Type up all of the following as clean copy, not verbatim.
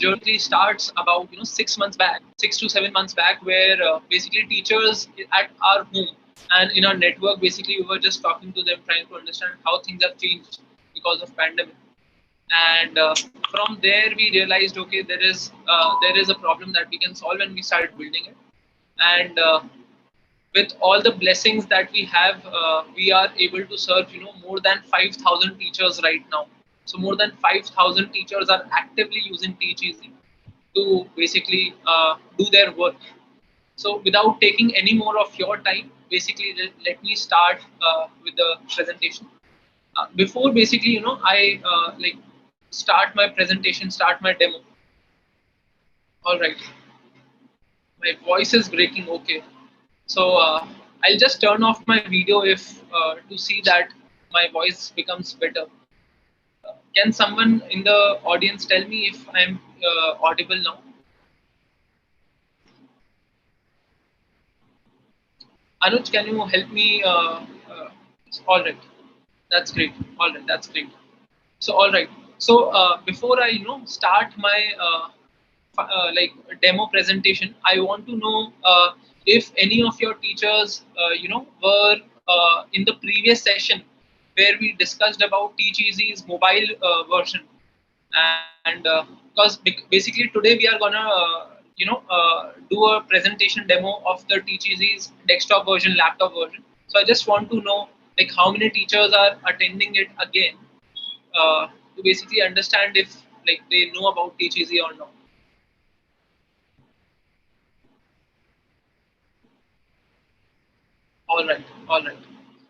journey starts about 6 months back, 6 to 7 months back, where basically teachers at our home and in our network, basically we were just talking to them, trying to understand how things have changed because of pandemic. And from there we realized, okay, there is a problem that we can solve, and we started building it. And with all the blessings that we have, we are able to serve more than 5,000 teachers right now. So more than 5,000 teachers are actively using Teach Easy to basically do their work. So without taking any more of your time, basically let me start with the presentation. Before basically I like start my presentation, start my demo. All right, my voice is breaking. Okay, so I'll just turn off my video if to see that my voice becomes better. Can someone in the audience tell me if I'm audible now? Anuj, can you help me? All right, that's great. All right, that's great. So all right. So before I start my like demo presentation, I want to know if any of your teachers were in the previous session where we discussed about Teach Easy's mobile version. And because basically today we are gonna do a presentation demo of the Teach Easy's desktop version, laptop version. So I just want to know like how many teachers are attending it again, to basically understand if like they know about Teach Easy or not. All right, all right.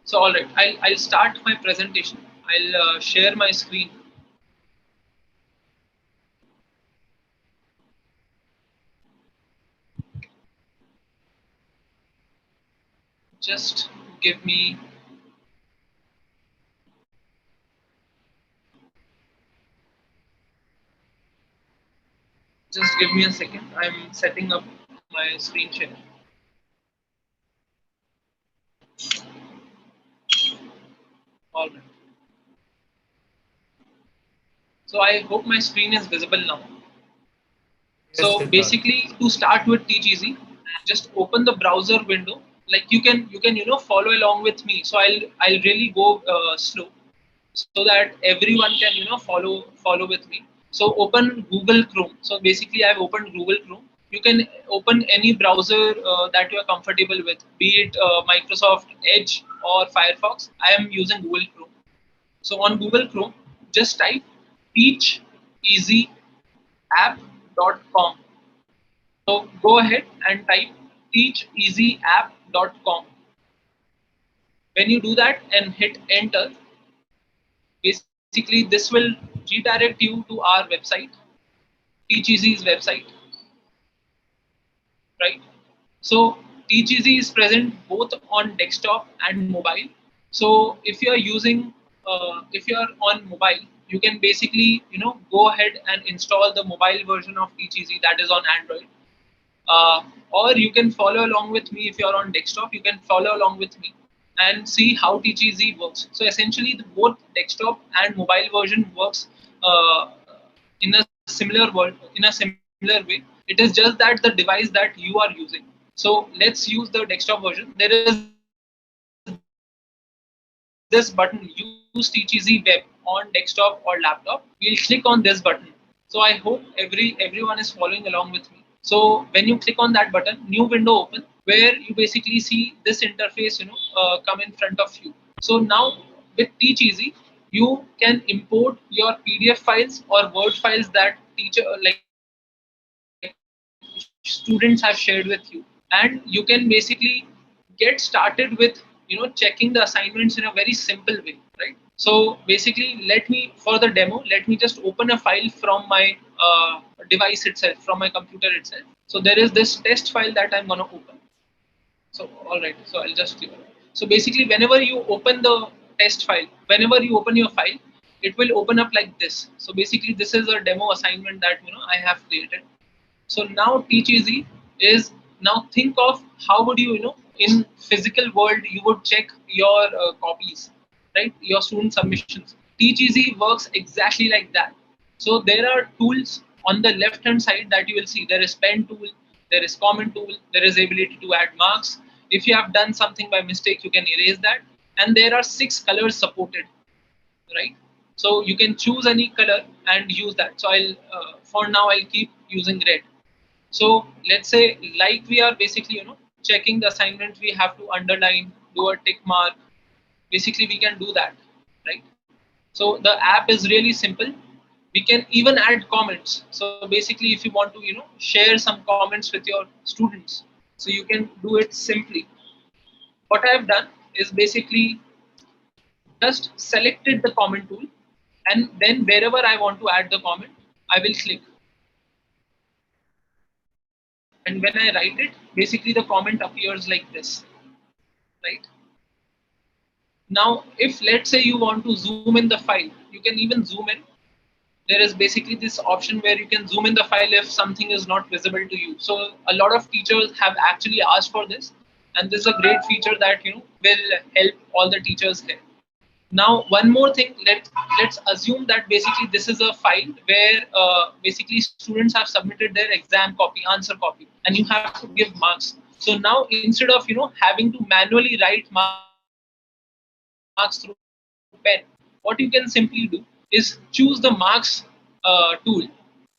So all right, I'll start my presentation. I'll share my screen. Just give me just give me a second. I'm setting up my screen share. All right. So I hope my screen is visible now. Yes, So Siddharth. basically, to start with Teach Easy, just open the browser window. Like you can follow along with me. So I'll really go slow so that everyone can follow with me. So open Google Chrome. So basically, I've opened Google Chrome. You can open any browser that you are comfortable with, be it Microsoft Edge or Firefox. I am using Google Chrome. So on Google Chrome, just type teacheasyapp.com. So go ahead and type teacheasyapp.com. When you do that and hit enter, basically this will redirect you to our website, TeachEasy's website, right? So TeachEasy is present both on desktop and mobile. So if you are using, if you are on mobile, you can basically go ahead and install the mobile version of TeachEasy, that is on Android. Or you can follow along with me. If you're on desktop, you can follow along with me and see how TeachEasy works. So essentially, both desktop and mobile version works in a similar way. It is just that the device that you are using. So let's use the desktop version. There is this button, use TeachEasy web on desktop or laptop. We'll click on this button. So I hope everyone is following along with me. So when you click on that button, new window open, where you basically see this interface come in front of you. So now with Teach Easy, you can import your PDF files or Word files that teacher students have shared with you, and you can basically get started with checking the assignments in a very simple way, right? So basically, for the demo, let me just open a file from my device itself, from my computer itself. So there is this test file that I'm gonna open. So all right, so I'll just clear it. So basically, whenever you open the test file, whenever you open your file, it will open up like this. So basically, this is a demo assignment that I have created. So now Teach Easy is, now think of how would in physical world you would check your copies, right? Your student submissions. Teach Easy works exactly like that. So there are tools On the left hand side that you will see there is pen tool, there is comment tool, there is ability to add marks. If you have done something by mistake, you can erase that. And there are 6 colors supported, right? So you can choose any color and use that. So I'll for now I'll keep using red. So let's say like we are basically checking the assignment, we have to underline, do a tick mark. Basically we can do that, right? So the app is really simple. We can even add comments. So basically if you want to share some comments with your students, so you can do it simply. What I have done is basically just selected the comment tool, and then wherever I want to add the comment, I will click. And when I write it, basically the comment appears like this, right? Now, if let's say you want to zoom in the file, you can even zoom in. There is basically this option where you can zoom in the file if something is not visible to you. So a lot of teachers have actually asked for this, and this is a great feature that will help all the teachers here. Now, one more thing, let's assume that basically this is a file where basically students have submitted their exam copy, answer copy, and you have to give marks. So now instead of having to manually write marks through pen, what you can simply do is choose the marks tool.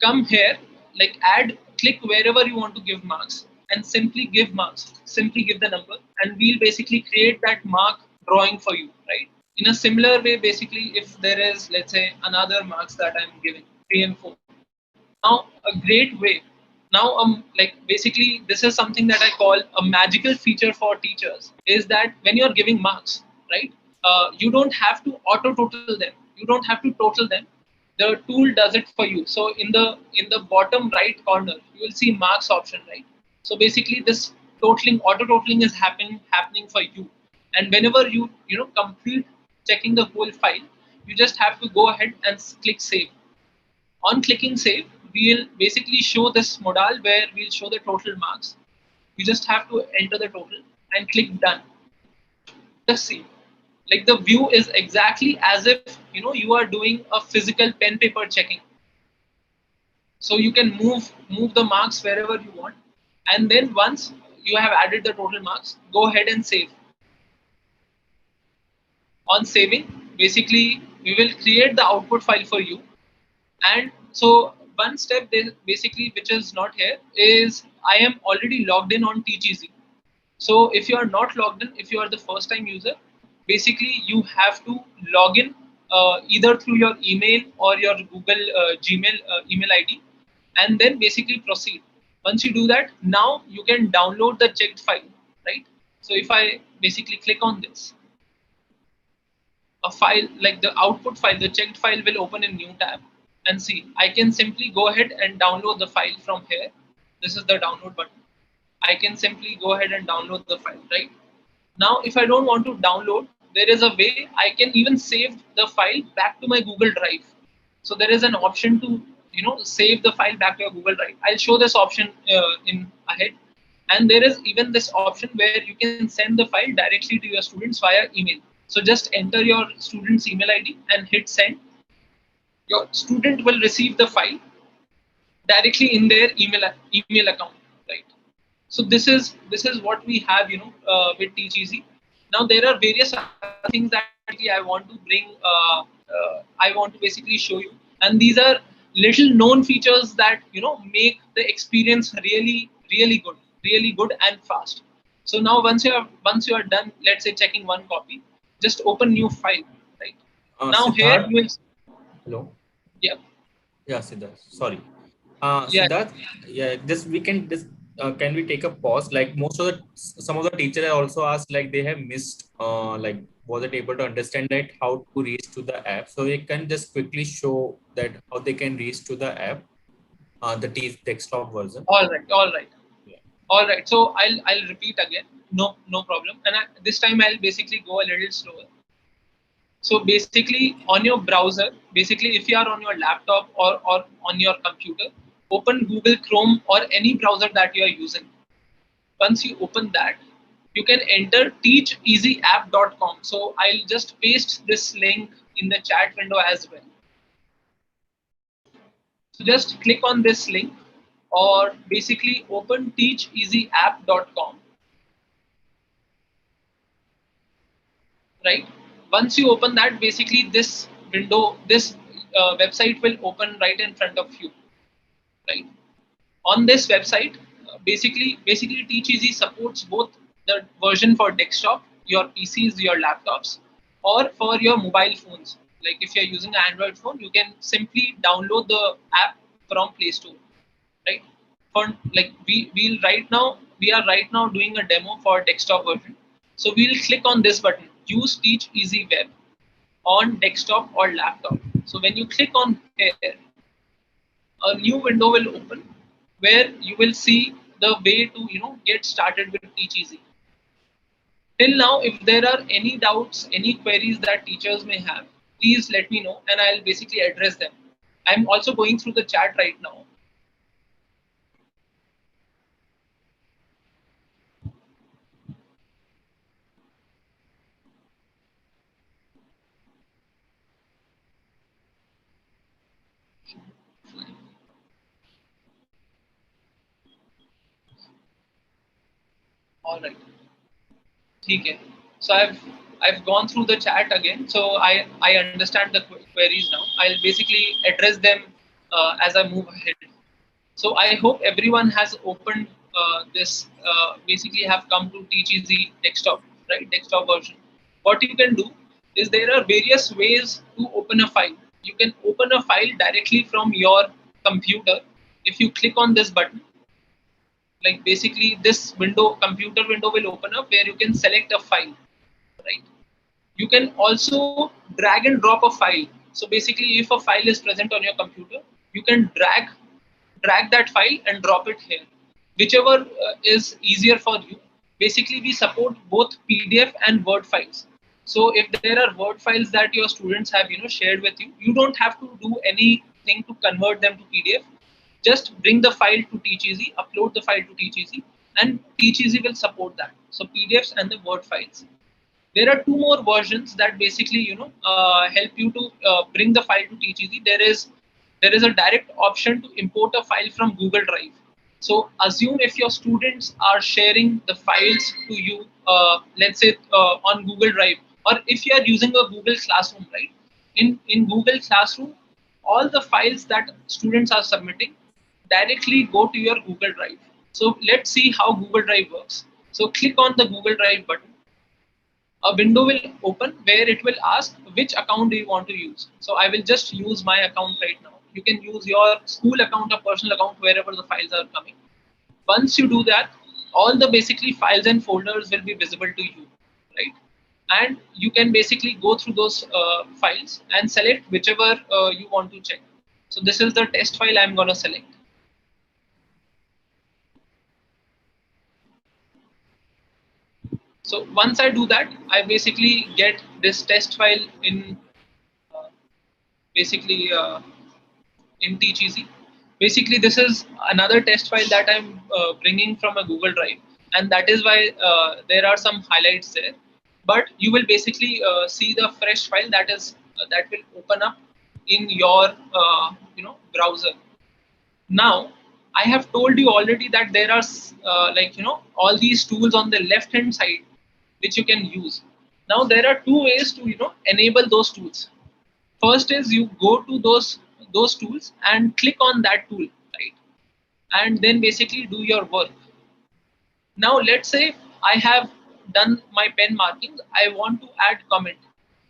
Come here, like add, click wherever you want to give marks, and simply give marks. Simply give the number, and we'll basically create that mark drawing for you, right? In a similar way, basically, if there is, let's say, another marks that I'm giving 3 and 4. Now, a great way. Now, like basically, this is something that I call a magical feature for teachers. Is that when you're giving marks, right? You don't have to auto total them. You don't have to total them. The tool does it for you. So in the bottom right corner, you will see marks option, right? So basically, this totaling, auto totaling is happening for you. And whenever you complete checking the whole file, you just have to go ahead and click save. On clicking save, we'll basically show this modal where we'll show the total marks. You just have to enter the total and click done. Just see, like the view is exactly as if you are doing a physical pen paper checking. So you can move the marks wherever you want, and then once you have added the total marks, go ahead and save. On saving, basically we will create the output file for you. And so one step basically which is not here is I am already logged in on TeachEasy. So if you are not logged in, if you are the first time user, basically you have to log in either through your email or your Google Gmail email ID, and then basically proceed. Once you do that, now you can download the checked file, right? So if I basically click on this, a file like the output file, the checked file will open in new tab, and see, I can simply go ahead and download the file from here. This is the download button. I can simply go ahead and download the file, right? Now, if I don't want to download, there is a way I can even save the file back to my Google Drive. So there is an option to save the file back to your Google Drive. I'll show this option in ahead. And there is even this option where you can send the file directly to your students via email. So just enter your student's email ID and hit send. Your student will receive the file directly in their email account, right? So this is what we have with TeachEasy. Now there are various other things that basically I want to bring I want to basically show you, and these are little known features that make the experience really good and fast. So now once you are done, let's say checking one copy, just open new file, right? Now here Siddharth, you will, hello. yeah, Yeah, Siddharth. Sorry. yeah, Siddharth, yeah, this we can this can we take a pause? Like most of the some of the teachers also asked like they have missed like wasn't able to understand that how to reach to the app. So we can just quickly show that how they can reach to the app, the desktop version. all right, all right. Yeah. All right, so I'll repeat again. No problem. And this time I'll basically go a little slower. So basically, on your browser, basically if you are on your laptop or on your computer, open Google Chrome or any browser that you are using. Once you open that, you can enter teacheasyapp.com. So I'll just paste this link in the chat window as well. So just click on this link or basically open teacheasyapp.com, right? Once you open that, basically this window, this website will open right in front of you, right? On this website, basically TeachEasy supports both the version for desktop, your PCs, your laptops, or for your mobile phones. Like if you're using an Android phone, you can simply download the app from Play Store, right? For like we are right now doing a demo for desktop version. So we'll click on this button, use Teach Easy Web on desktop or laptop. So when you click on here, a new window will open where you will see the way to get started with Teach Easy. Till now, if there are any doubts, any queries that teachers may have, please let me know and I'll basically address them. I'm also going through the chat right now. All right. Okay. So I've gone through the chat again. So I understand the queries now. I'll basically address them as I move ahead. So I hope everyone has opened this. Basically, have come to Teach Easy desktop, right? Desktop version. What you can do is there are various ways to open a file. You can open a file directly from your computer. If you click on this button, like basically this computer window will open up where you can select a file, right? You can also drag and drop a file. So basically, if a file is present on your computer, you can drag that file and drop it here, whichever is easier for you. Basically, we support both PDF and Word files. So if there are Word files that your students have shared with you, you don't have to do anything to convert them to PDF. Just bring the file to TeachEasy, upload the file to TeachEasy, and TeachEasy will support that. So PDFs and the Word files. There are two more versions that basically help you to bring the file to TeachEasy. There is a direct option to import a file from Google Drive. So assume if your students are sharing the files to you, let's say on Google Drive, or if you are using a Google Classroom, right? In Google Classroom, all the files that students are submitting directly go to your Google Drive. So let's see how Google Drive works. So click on the Google Drive button. A window will open where it will ask which account do you want to use. So I will just use my account right now. You can use your school account or personal account wherever the files are coming. Once you do that, all the basically files and folders will be visible to you, right? And you can basically go through those files and select whichever you want to check. So this is the test file I'm going to select. So once I do that, I basically get this test file in uh, basically in TeachEasy. Basically, this is another test file that I'm bringing from a Google Drive, and that is why there are some highlights there. But you will basically see the fresh file that will open up in your browser. Now, I have told you already that there are all these tools on the left hand side which you can use. Now there are two ways to enable those tools. First is you go to those tools and click on that tool, right? And then basically do your work. Now let's say I have done my pen markings. I want to add comment.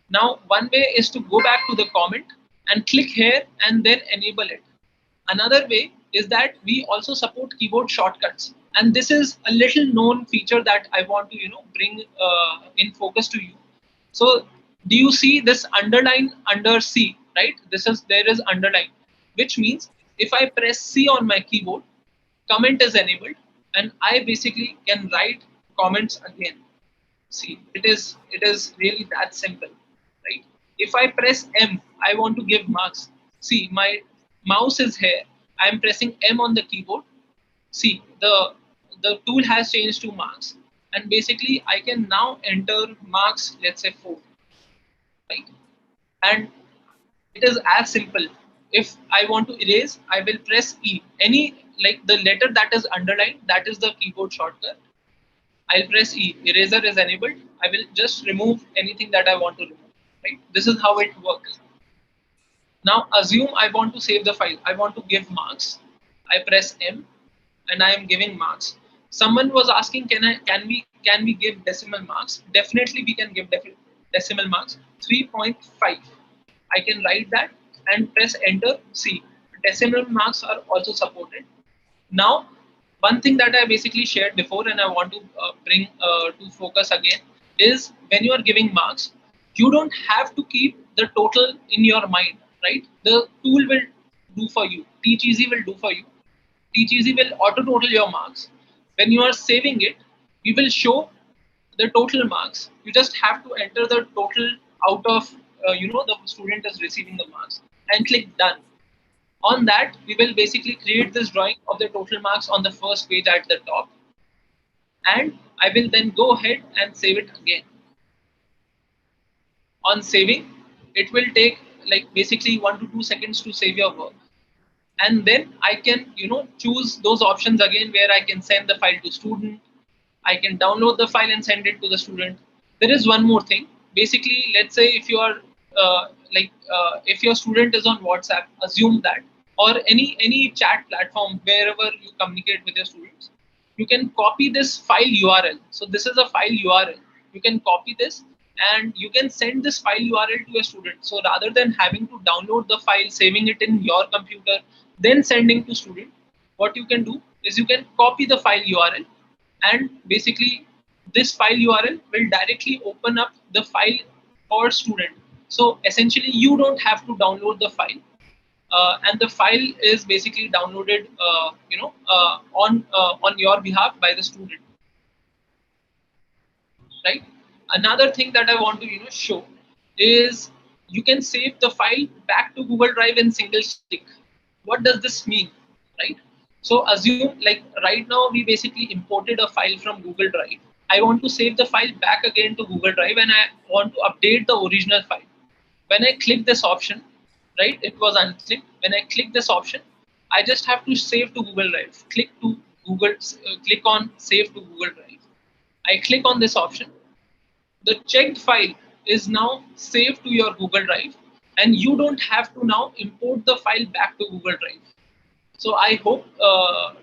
Now one way is to go back to the comment and click here and then enable it. Another way is that we also support keyboard shortcuts, and this is a little known feature that I want to bring in focus to you. So do you see this underline under C, right? There is underline, which means if I press C on my keyboard, comment is enabled, and I basically can write comments again. See, it is really that simple, right? If I press M, I want to give marks. See, my mouse is here. I am pressing M on the keyboard. See, the tool has changed to marks, and basically I can now enter marks. Let's say 4, right? And it is as simple. If I want to erase, I will press E. Any, like the letter that is underlined, that is the keyboard shortcut. I'll press E. Eraser is enabled. I will just remove anything that I want to remove. Right? This is how it works. Now assume I want to save the file. I want to give marks. I press M, and I am giving marks. Someone was asking, can we give decimal marks? Definitely we can give decimal marks. 3.5. I can write that and press enter. See, decimal marks are also supported. Now, one thing that I basically shared before and I want to bring to focus again is when you are giving marks, you don't have to keep the total in your mind, right? The tool will do for you. Teach Easy will do for you. Teach Easy will auto total your marks. When you are saving it, we will show the total marks. You just have to enter the total out of the student is receiving the marks and click done. On that, we will basically create this drawing of the total marks on the first page at the top, and I will then go ahead and save it again. On saving, it will take like basically 1 to 2 seconds to save your work, and then I can choose those options again where I can send the file to student. I can download the file and send it to the student. There is one more thing. Basically, let's say if you are if your student is on WhatsApp, assume that, or any chat platform wherever you communicate with your students, you can copy this file URL. So this is a file URL. You can copy this and you can send this file URL to a student. So rather than having to download the file, saving it in your computer, then sending to student, what you can do is you can copy the file URL, and basically this file URL will directly open up the file for student. So essentially you don't have to download the file, and the file is basically downloaded on your behalf by the student, right? Another thing that I want to show is you can save the file back to Google Drive in single click. What does this mean, right? So assume like right now we basically imported a file from Google Drive. I want to save the file back again to Google Drive and I want to update the original file. When I click this option, right, it was unclicked. When I click this option, I just have to save to Google Drive. Click on save to Google Drive. I click on this option. The checked file is now saved to your Google Drive, and you don't have to now import the file back to Google Drive. So I hope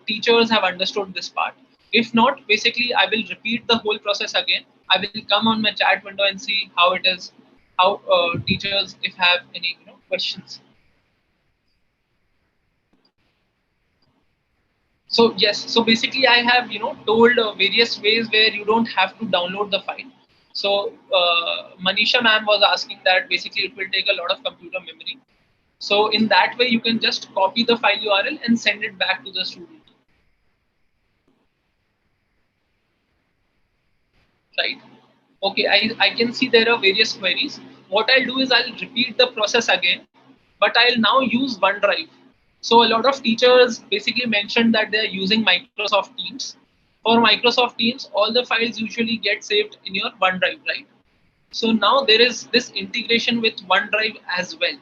teachers have understood this part. If not, basically I will repeat the whole process again. I will come on my chat window and see how it is, how teachers if have any questions. So yes, so basically I have told various ways where you don't have to download the file. So Manisha ma'am was asking that basically it will take a lot of computer memory. So in that way you can just copy the file URL and send it back to the student, right? Okay, I can see there are various queries. What I'll do is I'll repeat the process again, but I'll now use OneDrive. So a lot of teachers basically mentioned that they're using Microsoft Teams. For Microsoft Teams, all the files usually get saved in your OneDrive, right? So now there is this integration with OneDrive as well.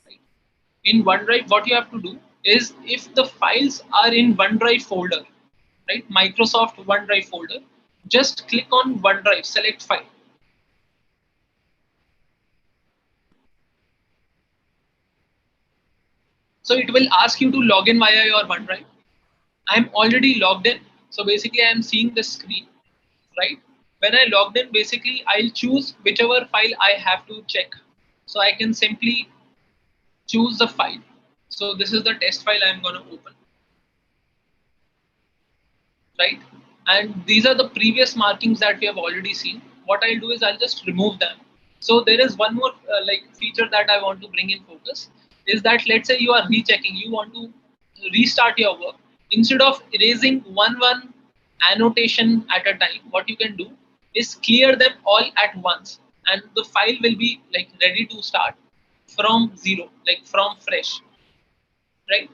Right? In OneDrive, what you have to do is if the files are in OneDrive folder, right, Microsoft OneDrive folder, just click on OneDrive, select file. So it will ask you to log in via your OneDrive. I'm already logged in. So basically I'm seeing the screen, right? When I logged in, basically I'll choose whichever file I have to check. So I can simply choose the file. So this is the test file I'm going to open, right? And these are the previous markings that we have already seen. What I'll do is I'll just remove them. So there is one more feature that I want to bring in focus is that let's say you are rechecking, you want to restart your work. Instead of erasing one annotation at a time, what you can do is clear them all at once, and the file will be like ready to start from zero, like from fresh, right?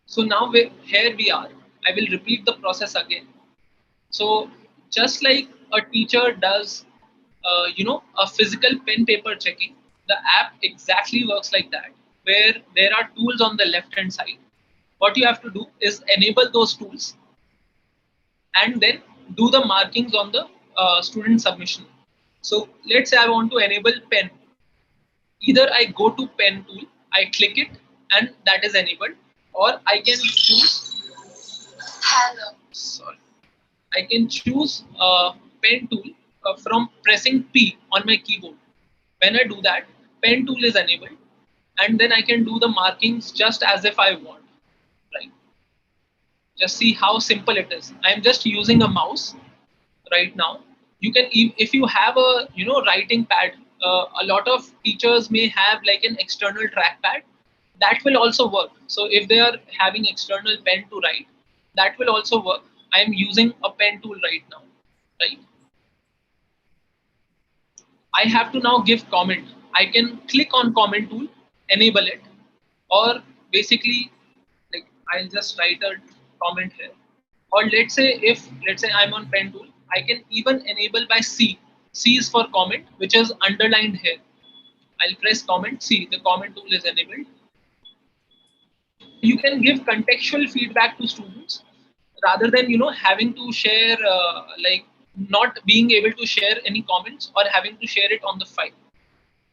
So now here we are. I will repeat the process again. So just like a teacher does, a physical pen paper checking, the app exactly works like that. where there are tools on the left hand side. What you have to do is enable those tools and then do the markings on the student submission. So let's say I want to enable pen. Either I go to pen tool, I click it, and that is enabled, or I can choose. Hello. Sorry. I can choose pen tool from pressing P on my keyboard. When I do that, pen tool is enabled, and then I can do the markings just as if I want. Right. Just see how simple it is. I am just using a mouse right now. You can, if you have a writing pad, a lot of teachers may have like an external trackpad. That will also work. So if they are having external pen to write, that will also work. I am using a pen tool right now, right? I have to now give comment. I can click on comment tool, enable it, or basically, like, I'll just write a comment here. Or let's say I'm on pen tool, I can even enable by C. C is for comment, which is underlined here. I'll press comment C. The comment tool is enabled. So you can give contextual feedback to students rather than having to share like not being able to share any comments or having to share it on the file,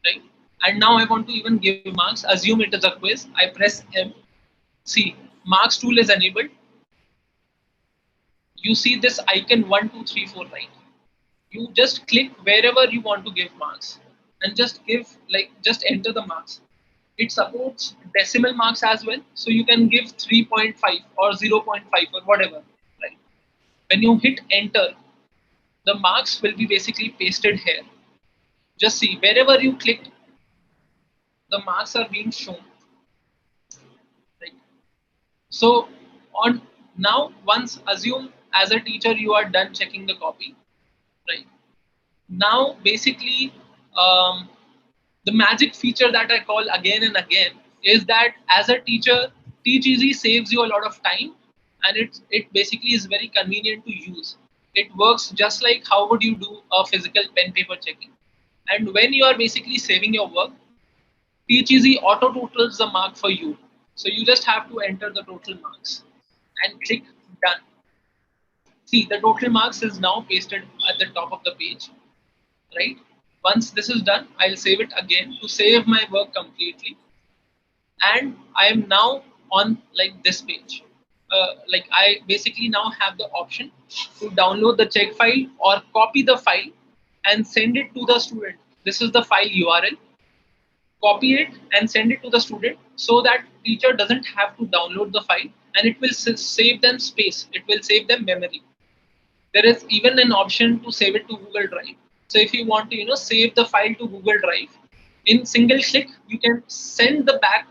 right? And now I want to even give marks. Assume it is a quiz. I press M. See, marks tool is enabled. You see this icon 1, 2, 3, 4, right? You just click wherever you want to give marks and just give, like, just enter the marks. It supports decimal marks as well, so you can give 3.5 or 0.5 or whatever, right? When you hit enter, the marks will be basically pasted here. Just see, wherever you clicked, the marks are being shown, right? So on now, once assume as a teacher you are done checking the copy, right? Now basically, um, the magic feature that I call again and again is that as a teacher, Teach Easy saves you a lot of time, and it basically is very convenient to use. It works just like how would you do a physical pen paper checking. And when you are basically saving your work, Teach Easy auto totals the mark for you. So you just have to enter the total marks and click done. See, the total marks is now pasted at the top of the page, right? Once this is done, I'll save it again to save my work completely. And I am now on like this page. Like I basically now have the option to download the check file or copy the file and send it to the student. This is the file URL. Copy it and send it to the student so that teacher doesn't have to download the file, and it will save them space. It will save them memory. There is even an option to save it to Google Drive. So if you want to save the file to Google Drive, in single click you can send back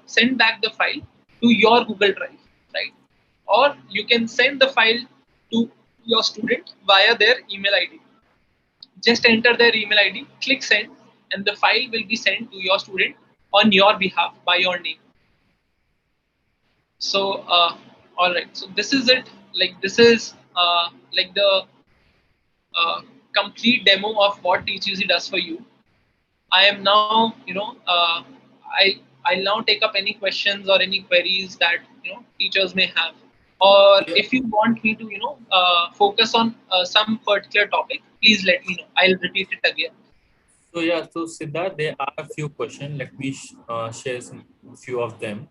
the file to your Google Drive, right? Or you can send the file to your student via their email ID. Just enter their email ID, click send, and the file will be sent to your student on your behalf by your name. So all right, so this is it. Like, this is like the uh, complete demo of what TeachEasy does for you. I am now, I'll now take up any questions or any queries that teachers may have, or Yeah. if you want me to focus on some particular topic, please let me know. I'll repeat it again. So yeah, so Siddharth, there are a few questions. Let me share some few of them.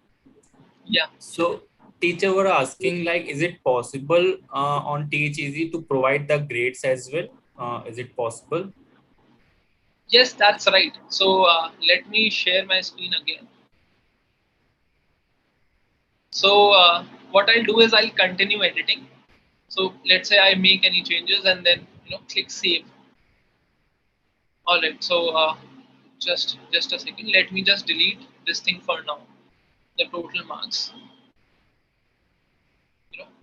Yeah. So teacher were asking like, is it possible on Teach Easy to provide the grades as well? Is it possible? Yes, that's right. So let me share my screen again. So what I'll do is I'll continue editing. So let's say I make any changes and then click save. All right. So just a second. Let me just delete this thing for now. The total marks.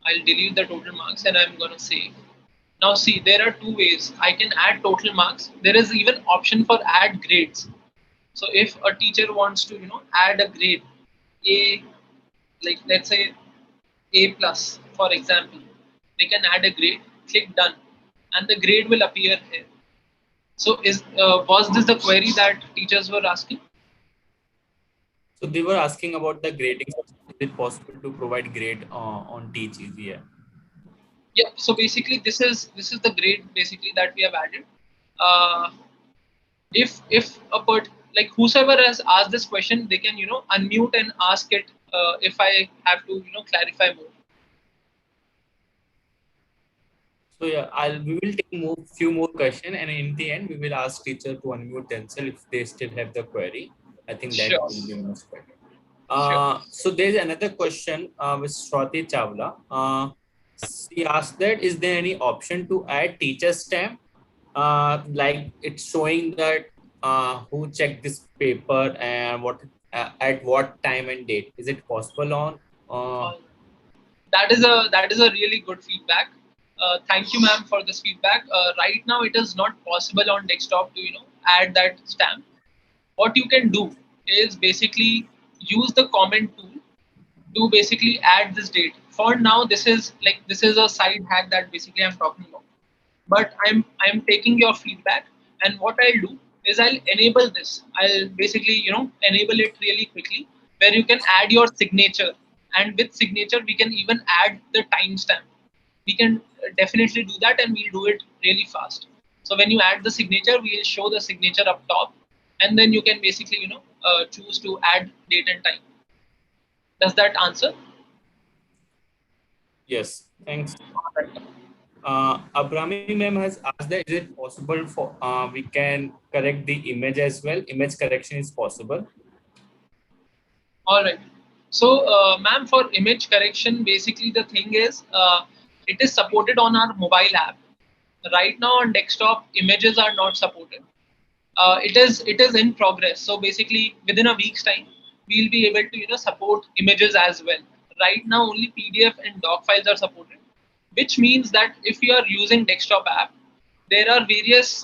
I'll delete the total marks and I'm gonna save. Now see, there are two ways I can add total marks. There is even option for add grades. So if a teacher wants to add a grade, a, like, let's say A plus, for example, they can add a grade. Click done, and the grade will appear here. So is was this the query that teachers were asking? So they were asking about the grading system. Is it possible to provide grade on Teach Easy? Yeah. Yeah. So basically, this is the grade basically that we have added. Uh, if a like whosoever has asked this question, they can unmute and ask it if I have to clarify more. So yeah, we will take few more question, and in the end we will ask teacher to unmute themselves if they still have the query. I think that Sure. will be much better. Sure. So there's another question with Shruti Chawla. She asked that is there any option to add teacher stamp? Like it's showing that who checked this paper and what at what time and date. Is it possible on? Uh, Uh, that is a really good feedback. Thank you, ma'am, for this feedback. Right now, it is not possible on desktop to add that stamp. What you can do is basically use the comment tool to basically add this date. For now, this is a side hack that basically I'm talking about. But I'm taking your feedback, and what I'll do is I'll enable this. I'll basically enable it really quickly, where you can add your signature, and with signature we can even add the timestamp. We can definitely do that, and we'll do it really fast. So when you add the signature, we'll show the signature up top, and then you can basically choose to add date and time. Does that answer? yes, thanks. Abrami ma'am has asked that is it possible for we can correct the image as well? Image correction is possible. All right. So, ma'am, for image correction, basically the thing is, it is supported on our mobile app. Right now on desktop, images are not supported. It is in progress. So basically, within a week's time, we'll be able to support images as well. Right now, only PDF and doc files are supported, which means that if you are using desktop app, there are various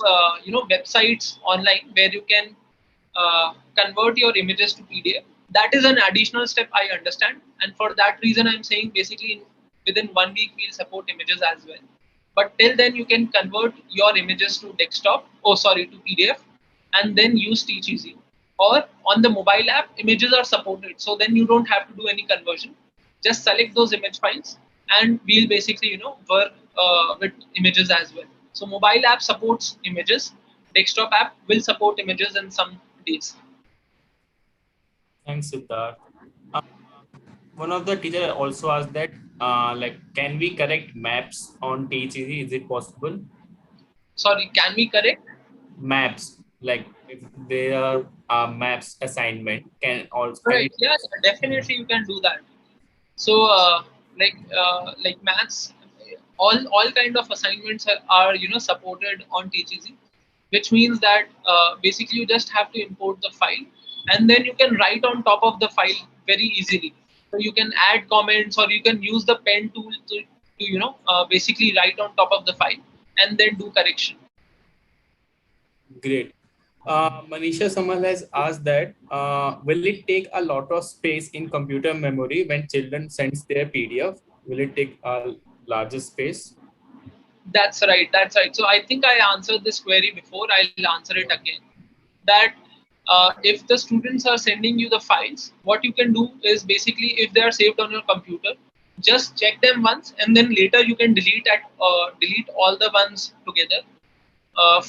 websites online where you can convert your images to PDF. That is an additional step, I understand, and for that reason I'm saying basically within 1 week we'll support images as well. But till then you can convert your images to desktop, oh sorry, to PDF, and then use Teach Easy. Or on the mobile app, images are supported, so then you don't have to do any conversion. Just select those image files, and we'll basically work with images as well. So mobile app supports images, desktop app will support images in some days. Thanks, Siddharth. Uh, One of the teacher also asked that like can we correct maps on Teach Easy? Is it possible? Sorry, can we correct? Maps, like if there are maps assignment, can Right. it? Yeah, definitely you can do that. So like maths, all kind of assignments are supported on TGZ, which means that basically you just have to import the file, and then you can write on top of the file very easily. So you can add comments, or you can use the pen tool to basically write on top of the file and then do correction. Great. Manisha Samal has asked that will it take a lot of space in computer memory when children sends their PDF? Will it take a larger space? That's right. That's right. So I think I answered this query before. I'll answer it again. That if the students are sending you the files, what you can do is basically if they are saved on your computer, just check them once, and then later you can delete all the ones together.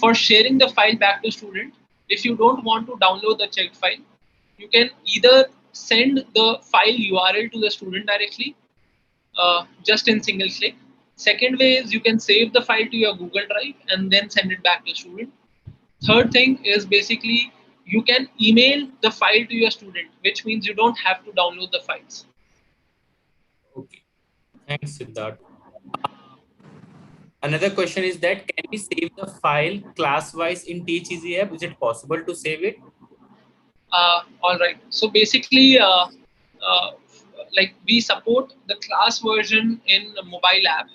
For sharing the file back to student, if you don't want to download the checked file, you can either send the file URL to the student directly, just in single click. Second way is you can save the file to your Google Drive and then send it back to student. Third thing is basically you can email the file to your student, which means you don't have to download the files. Okay, thanks, Siddharth. Another question is that can we save the file class-wise in Teach Easy app? Is it possible to save it? All right. So basically, like we support the class version in the mobile app.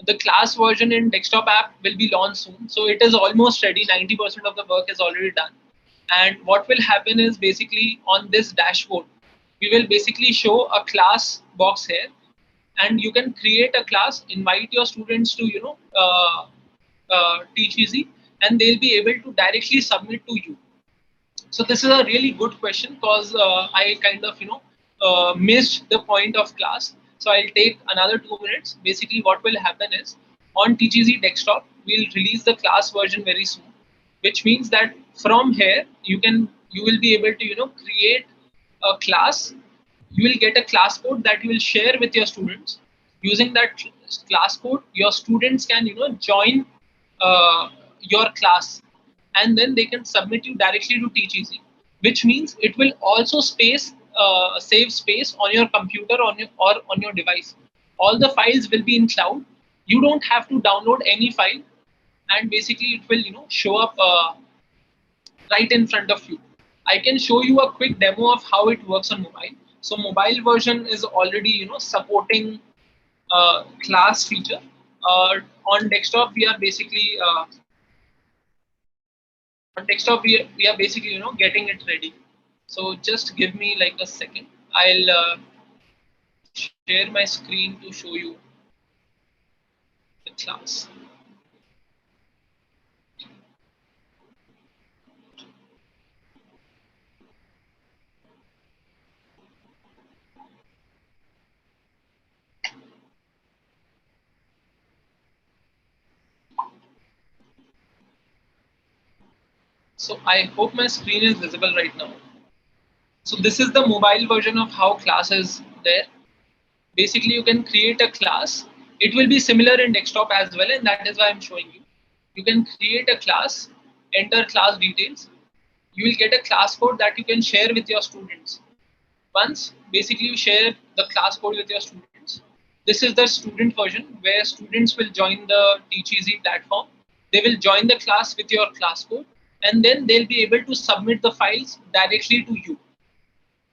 The class version in desktop app will be launched soon. So it is almost ready. 90% of the work is already done. And what will happen is basically on this dashboard, we will basically show a class box here, and you can create a class, invite your students to Teach Easy, and they'll be able to directly submit to you. So this is a really good question because I kind of missed the point of class. So I'll take another 2 minutes. Basically, what will happen is on TGZ desktop we'll release the class version very soon, which means that from here you will be able to create a class. You will get a class code that you will share with your students. Using that class code, your students can join your class, and then they can submit you directly to TGC, which means it will also save space on your computer or on your device. All the files will be in cloud. You don't have to download any file, and basically it will show up right in front of you. I can show you a quick demo of how it works on mobile. So mobile version is already supporting class feature. On desktop we are basically getting it ready. So just give me like a second. I'll share my screen to show you the class. So I hope my screen is visible right now. So this is the mobile version of how class is there. Basically, you can create a class. It will be similar in desktop as well, and that is why I'm showing you. You can create a class, enter class details. You will get a class code that you can share with your students. Once basically you share the class code with your students, this is the student version where students will join the TGZ platform. They will join the class with your class code, and then they'll be able to submit the files directly to you.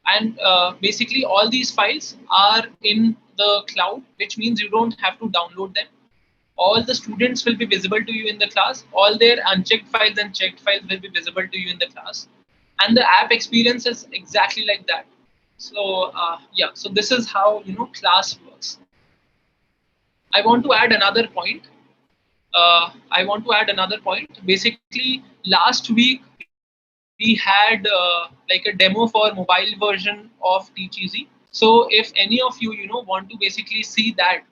And basically all these files are in the cloud, which means you don't have to download them. All the students will be visible to you in the class. All their unchecked files and checked files will be visible to you in the class, and the app experience is exactly like that. So yeah, so this is how class works. I want to add another point. Basically, last week we had like a demo for mobile version of TGZ. So if any of you want to basically see that,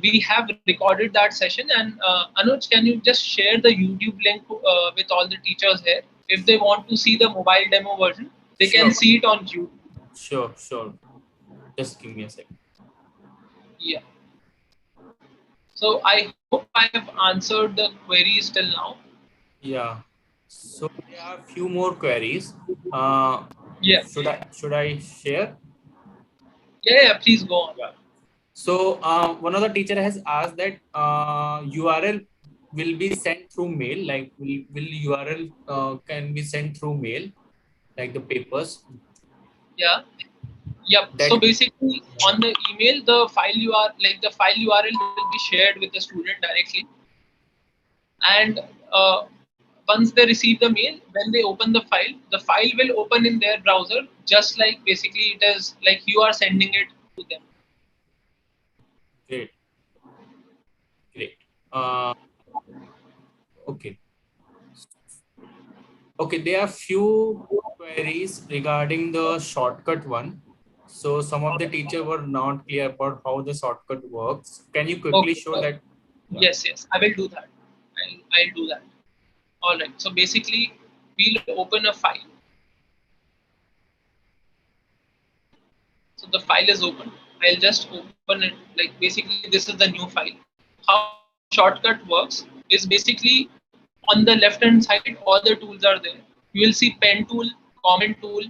we have recorded that session. And Anuj, can you just share the YouTube link with all the teachers here? If they want to see the mobile demo version, they can Sure, see it on YouTube. sure. Just give me a second. Yeah. So I hope I have answered the queries till now. Yeah. So there are few more queries. Yeah. Should I share? Yeah. Please go on. Yeah. So one of the teacher has asked that URL will be sent through mail. Like will URL can be sent through mail, like the papers Yeah. Yep. So that. basically, on the email, the file URL will be shared with the student directly, and uh, once they receive the mail, when they open the file will open in their browser, just like basically it is like you are sending it to them. Great, great. Uh, okay. Okay, there are few queries regarding the shortcut one. So some of the teacher were not clear about how the shortcut works. Can you quickly Okay. show that? Yeah, Yes. I will do that. I'll do that. All right. So basically, we'll open a file. So the file is open. I'll just open it. Like basically, this is the new file. How shortcut works is basically on the left hand side, all the tools are there. You will see pen tool, comment tool,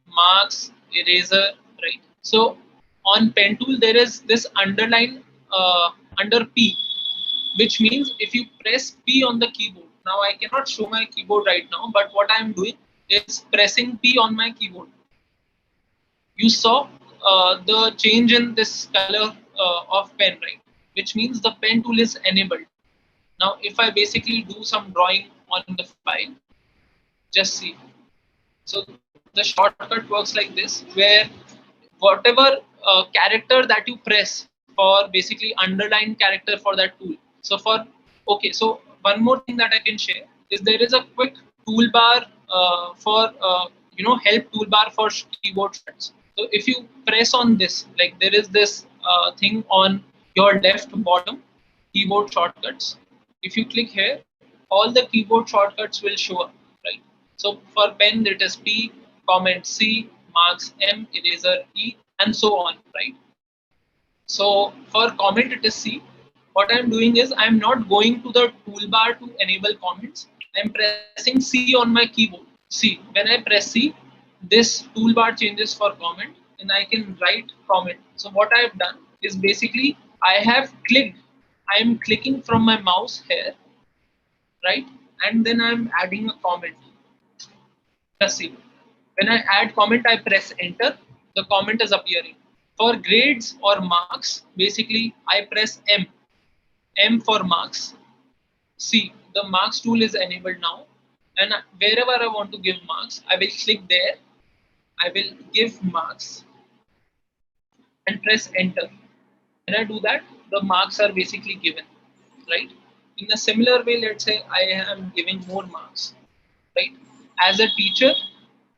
marks, eraser, right? So on pen tool, there is this underline under P, which means if you press P on the keyboard. Now I cannot show my keyboard right now, but what I am doing is pressing P on my keyboard. You saw the change in this color of pen, right? Which means the pen tool is enabled. Now, if I basically do some drawing on the file, just see. So the shortcut works like this, where whatever character that you press for basically underlined character for that tool. So for okay, so one more thing that I can share is there is a quick toolbar help toolbar for keyboard shortcuts. So if you press on this, like there is this thing on your left bottom, keyboard shortcuts. If you click here, all the keyboard shortcuts will show up, right? So for pen it is P, comment C, marks M, eraser E, and so on, right? So for comment it is C. What I'm doing is I'm not going to the toolbar to enable comments. I'm pressing C on my keyboard. C. When I press C, this toolbar changes for comment and I can write comment. So what I have done is basically I have clicked. I am clicking from my mouse here, right? And then I'm adding a comment. Just see. When I add comment, I press enter. The comment is appearing. For grades or marks, basically I press M. M for marks. See, the marks tool is enabled now. And wherever I want to give marks, I will click there. I will give marks and press enter. When I do that, the marks are basically given, right? In a similar way, let's say I am giving more marks, right? As a teacher,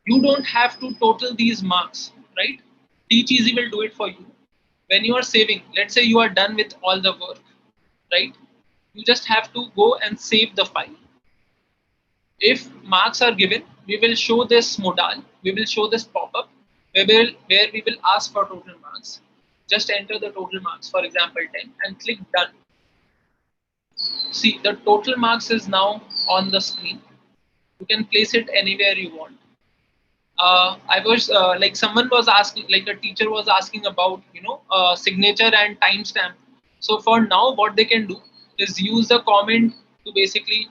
you don't have to total these marks, right? Teach Easy will do it for you. When you are saving, let's say you are done with all the work, right? You just have to go and save the file. If marks are given, we will show this modal, we will show this pop-up where we will ask for total marks. Just enter the total marks, for example 10, and click done. See, the total marks is now on the screen. You can place it anywhere you want. I was like someone was asking, like a teacher was asking about signature and timestamp. So for now, what they can do is use the comment to basically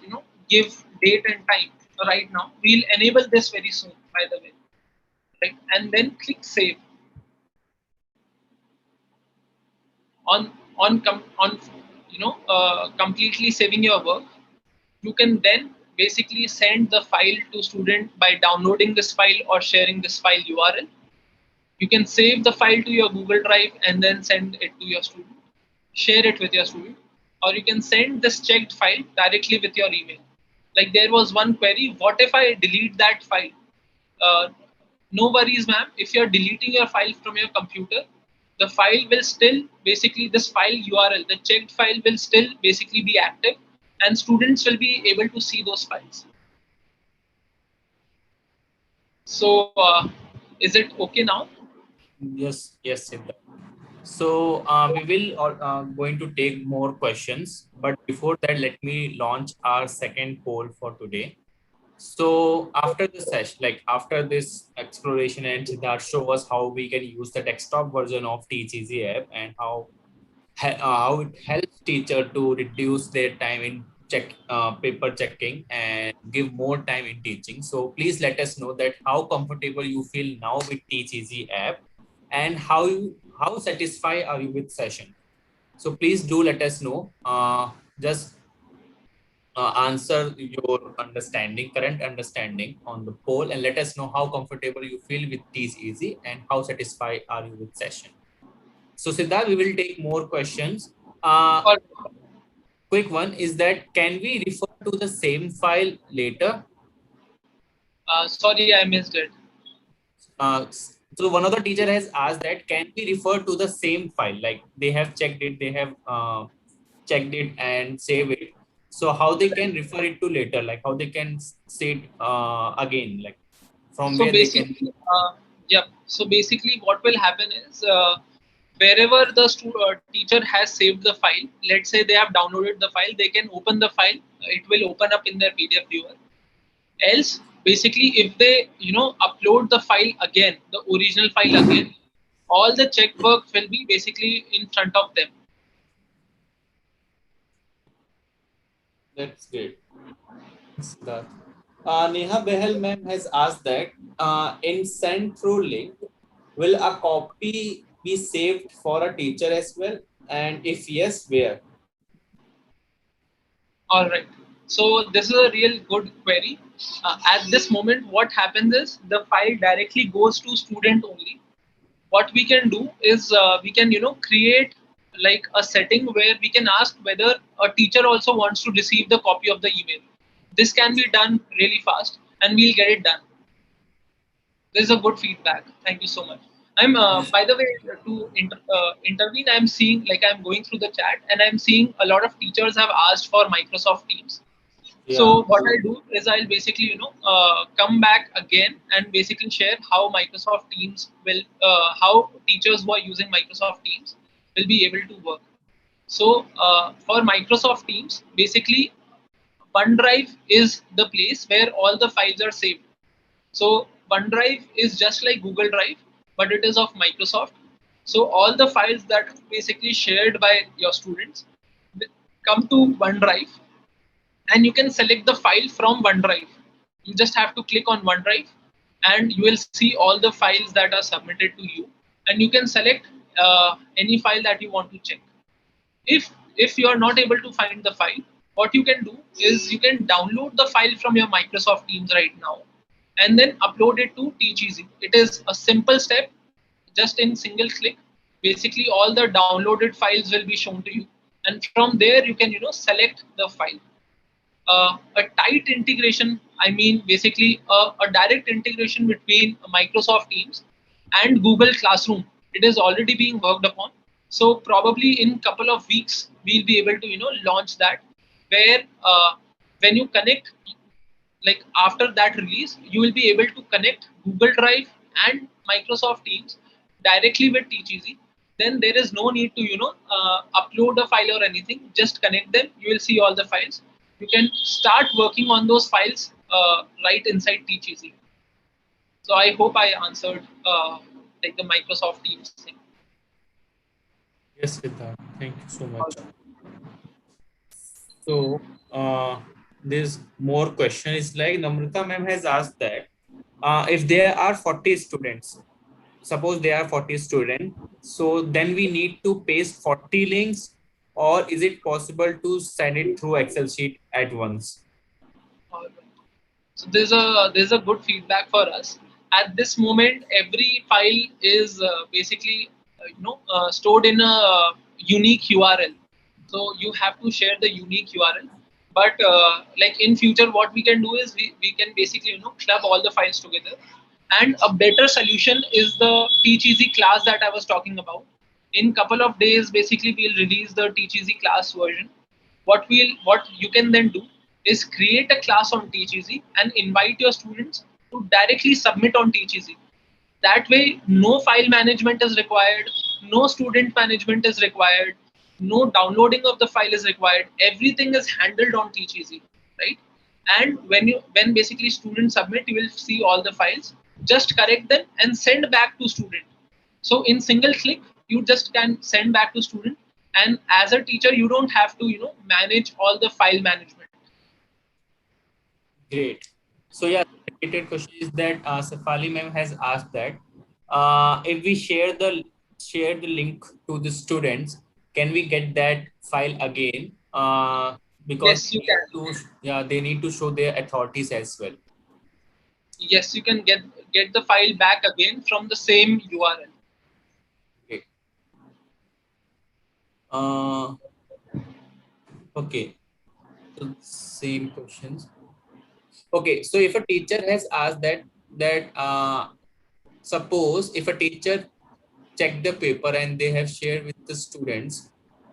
give date and time. Right now, we'll enable this very soon, by the way, right? And then click save. On completely saving your work, you can then basically send the file to student by downloading this file or sharing this file URL. You can save the file to your Google Drive and then send it to your student, share it with your student, or you can send this checked file directly with your email. Like there was one query, what if I delete that file? uh, no worries, ma'am. If you're deleting your file from your computer, the file will still basically, this file URL, the checked file will still basically be active, and students will be able to see those files. So, is it okay now? Yes, yes, Siddharth. So we will going to take more questions, but before that, let me launch our second poll for today. So after the session, like after this exploration, and Siddharth show us how we can use the desktop version of Teach Easy app and how it helps teacher to reduce their time in paper checking and give more time in teaching. So please let us know that how comfortable you feel now with Teach Easy app and how satisfied are you with session. So please do let us know. Just answer your current understanding on the poll, and let us know how comfortable you feel with Teach Easy and how satisfied are you with session. So Siddharth, we will take more questions. Uh, Or quick one is that can we refer to the same file later? sorry, I missed it. So one of the teacher has asked that can we refer to the same file, like they have checked it, they have checked it and save it. So how they can refer it to later, like how they can say it again, like from So where they can. basically, yeah. So basically, what will happen is wherever the teacher has saved the file, let's say they have downloaded the file, they can open the file. It will open up in their PDF viewer. Else, basically, if they upload the file again, the original file again, all the check work will be basically in front of them. That's great. Siddharth. Neha Behel ma'am has asked that in send through link, will a copy be saved for a teacher as well? And if yes, where? All right. So this is a real good query. At this moment, what happens is the file directly goes to student only. What we can do is we can create like a setting where we can ask whether a teacher also wants to receive the copy of the email. This can be done really fast, and we'll get it done. This is a good feedback. Thank you so much. I'm Yes. by the way, to intervene, I'm seeing, like, I'm going through the chat and I'm seeing a lot of teachers have asked for Microsoft Teams. Yeah. So what I do is I'll basically, come back again and basically share how Microsoft Teams will, how teachers who are using Microsoft Teams will be able to work. So for Microsoft Teams, basically OneDrive is the place where all the files are saved. So OneDrive is just like Google Drive, but it is of Microsoft. So all the files that are basically shared by your students come to OneDrive, and you can select the file from OneDrive. You just have to click on OneDrive and you will see all the files that are submitted to you, and you can select any file that you want to check. If you are not able to find the file, what you can do is you can download the file from your Microsoft Teams right now and then upload it to TeachEasy. It is a simple step, just in single click. Basically all the downloaded files will be shown to you, and from there you can select the file. A tight integration, I mean basically a direct integration between Microsoft Teams and Google Classroom. It is already being worked upon. So probably in couple of weeks we'll be able to launch that, where when you connect, like after that release, you will be able to connect Google Drive and Microsoft Teams directly with TeachEasy. Then there is no need to upload a file or anything. Just connect them. You will see all the files. You can start working on those files right inside TeachEasy. So I hope I answered like the Microsoft Teams thing. Yes, Siddharth. Thank you so All much. right. So, there's more question. Is like Namrata ma'am has asked that if there are 40 students, suppose there are 40 students, so then we need to paste 40 links, or is it possible to send it through Excel sheet at once? All right. So there's a good feedback for us. At this moment, every file is basically stored in a unique URL. So you have to share the unique URL. But like in future, what we can do is we can basically club all the files together. And a better solution is the Teach Easy class that I was talking about. In couple of days, basically we'll release the Teach Easy class version. What you can then do is create a class on TeachEasy and invite your students to directly submit on TeachEasy. That way, no file management is required, no student management is required, no downloading of the file is required. Everything is handled on TeachEasy, right? And when basically students submit, you will see all the files. Just correct them and send back to student. So in single click, you just can send back to student, and as a teacher, you don't have to manage all the file management. Great. So yeah, the related question is that Safali ma'am has asked that if we share the link to the students, can we get that file again? Because Yes, you can. they need to show their authorities as well. Yes, you can get the file back again from the same URL. Okay. Okay. So same questions. Okay. So if a teacher has asked that suppose if a teacher check the paper and they have shared with the students,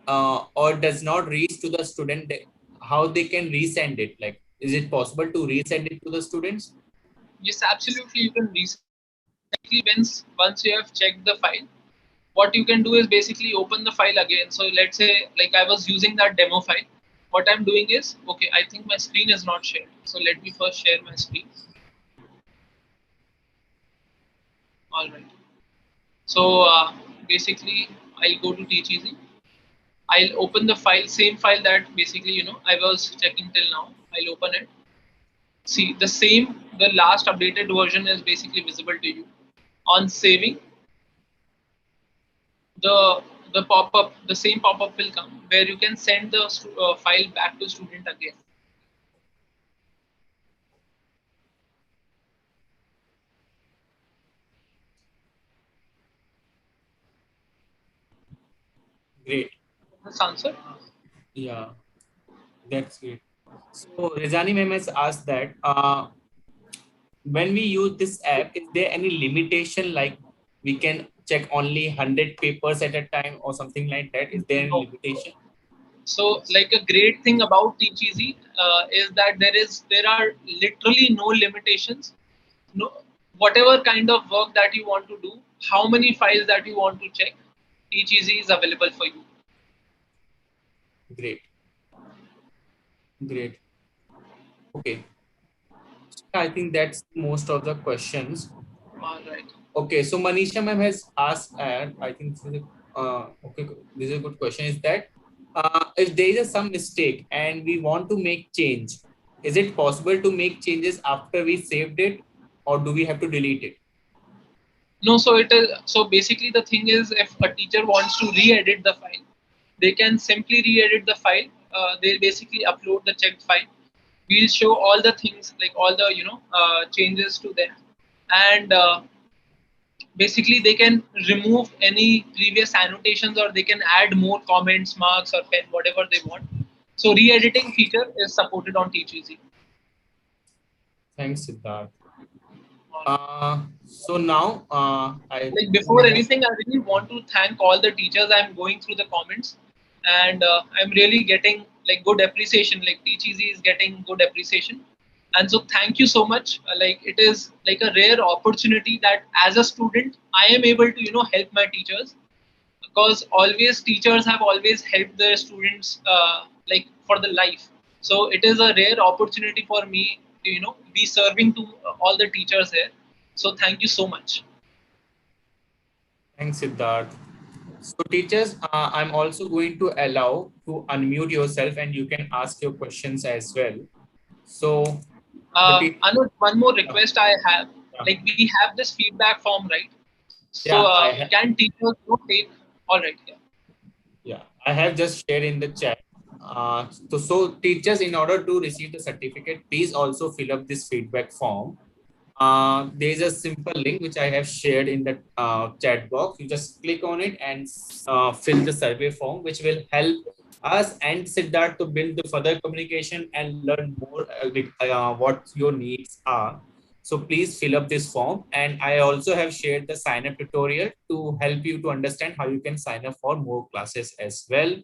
or does not reach to the student, how they can resend it? Like, is it possible to resend it to the students? Yes, absolutely, you can resend it. Once you have checked the file, what you can do is basically open the file again. So let's say, like, I was using that demo file. What I'm doing is, okay, I think my screen is not shared. So let me first share my screen. All right. So basically, I'll go to TeachEasy. I'll open the file, same file that basically I was checking till now. I'll open it. See the same, the last updated version is basically visible to you. On saving, the pop-up, the same pop-up will come where you can send the file back to student again. Great. This answer. Yeah, that's great. So Rezani ma'am has asked that when we use this app, is there any limitation like we can check only 100 papers at a time or something like that? Is there any No. limitation? So, like a great thing about TeachEasy is that there are literally no limitations. No, whatever kind of work that you want to do, how many files that you want to check, TeachEasy is available for you. Great, great. Okay, so I think that's most of the questions. All right. Okay, so Manisha ma'am has asked, and I think this is okay. This is a good question. Is that if there is some mistake and we want to make change, is it possible to make changes after we saved it, or do we have to delete it? No, so it is so basically the thing is if a teacher wants to re-edit the file, they can simply re-edit the file. They'll basically upload the checked file. We'll show all the things like all the changes to them, and basically they can remove any previous annotations or they can add more comments, marks, or pen, whatever they want. So re-editing feature is supported on TeachEasy. Thanks, Siddharth. All right. So now I Like think we before have, anything, I really want to thank all the teachers. I'm going through the comments, and I'm really getting like good appreciation. Like TeachEasy is getting good appreciation, and so thank you so much. Like it is like a rare opportunity that as a student I am able to help my teachers, because always teachers have always helped their students like for the life. So it is a rare opportunity for me to be serving to all the teachers here. So thank you so much. thanks, Siddharth. So teachers, I'm also going to allow to unmute yourself and you can ask your questions as well. So the teacher, Anuj, one more yeah, request I have. yeah, Like we have this feedback form, right? So yeah, can teachers take? All right, yeah. yeah, I have just shared in the chat. So teachers, in order to receive the certificate, please also fill up this feedback form. There is a simple link which I have shared in the chat box. You just click on it and fill the survey form, which will help us and Siddharth to build the further communication and learn more what your needs are. So please fill up this form. And I also have shared the sign up tutorial to help you to understand how you can sign up for more classes as well.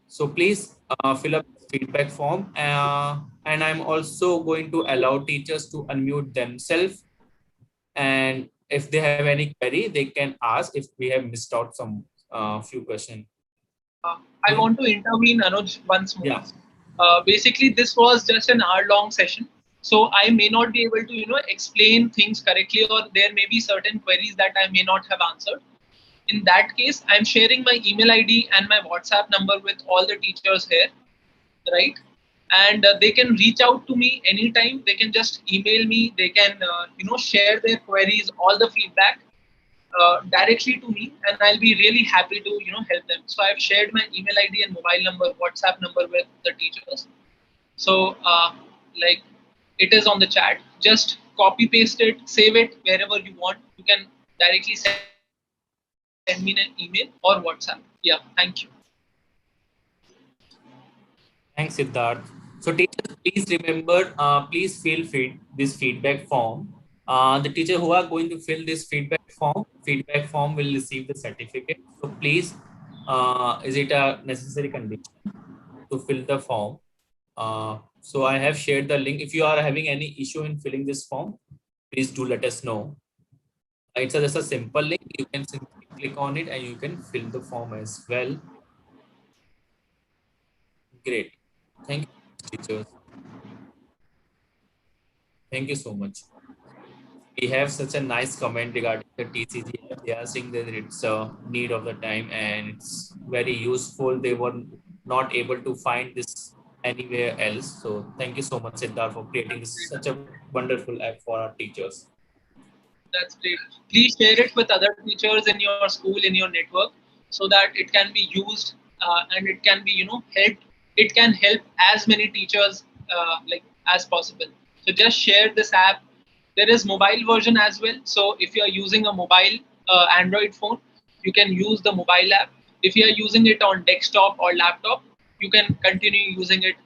So please fill up the feedback form. And I'm also going to allow teachers to unmute themselves. And if they have any query, they can ask if we have missed out some few questions. I want to intervene, Anuj, once more. Yeah, Basically, this was just an hour-long session, so I may not be able to, explain things correctly, or there may be certain queries that I may not have answered. In that case, I'm sharing my email ID and my WhatsApp number with all the teachers here, right? And they can reach out to me anytime. They can just email me. They can, share their queries, all the feedback directly to me, and I'll be really happy to help them. So I've shared my email ID and mobile number, WhatsApp number with the teachers. So like it is on the chat. Just copy paste it, save it wherever you want. You can directly send me an email or WhatsApp. Yeah, thank you. thanks, Siddharth. So teachers, please remember, please fill this feedback form. The teacher who are going to fill this feedback form will receive the certificate. So please, is it a necessary condition to fill the form? So I have shared the link. If you are having any issue in filling this form, please do let us know. It's just a simple link. You can simply click on it and you can fill the form as well. Great. Thank you, teachers. Thank you so much. We have such a nice comment regarding the TCG app. They are saying that it's a need of the time and it's very useful. They were not able to find this anywhere else. So thank you so much, Siddharth, for creating this, such a wonderful app for our teachers. That's great. Please share it with other teachers in your school, in your network, so that it can be used and it can be, helped. It can help as many teachers like as possible. So just share this app. There is mobile version as well. So if you are using a mobile Android phone, you can use the mobile app. If you are using it on desktop or laptop, you can continue using it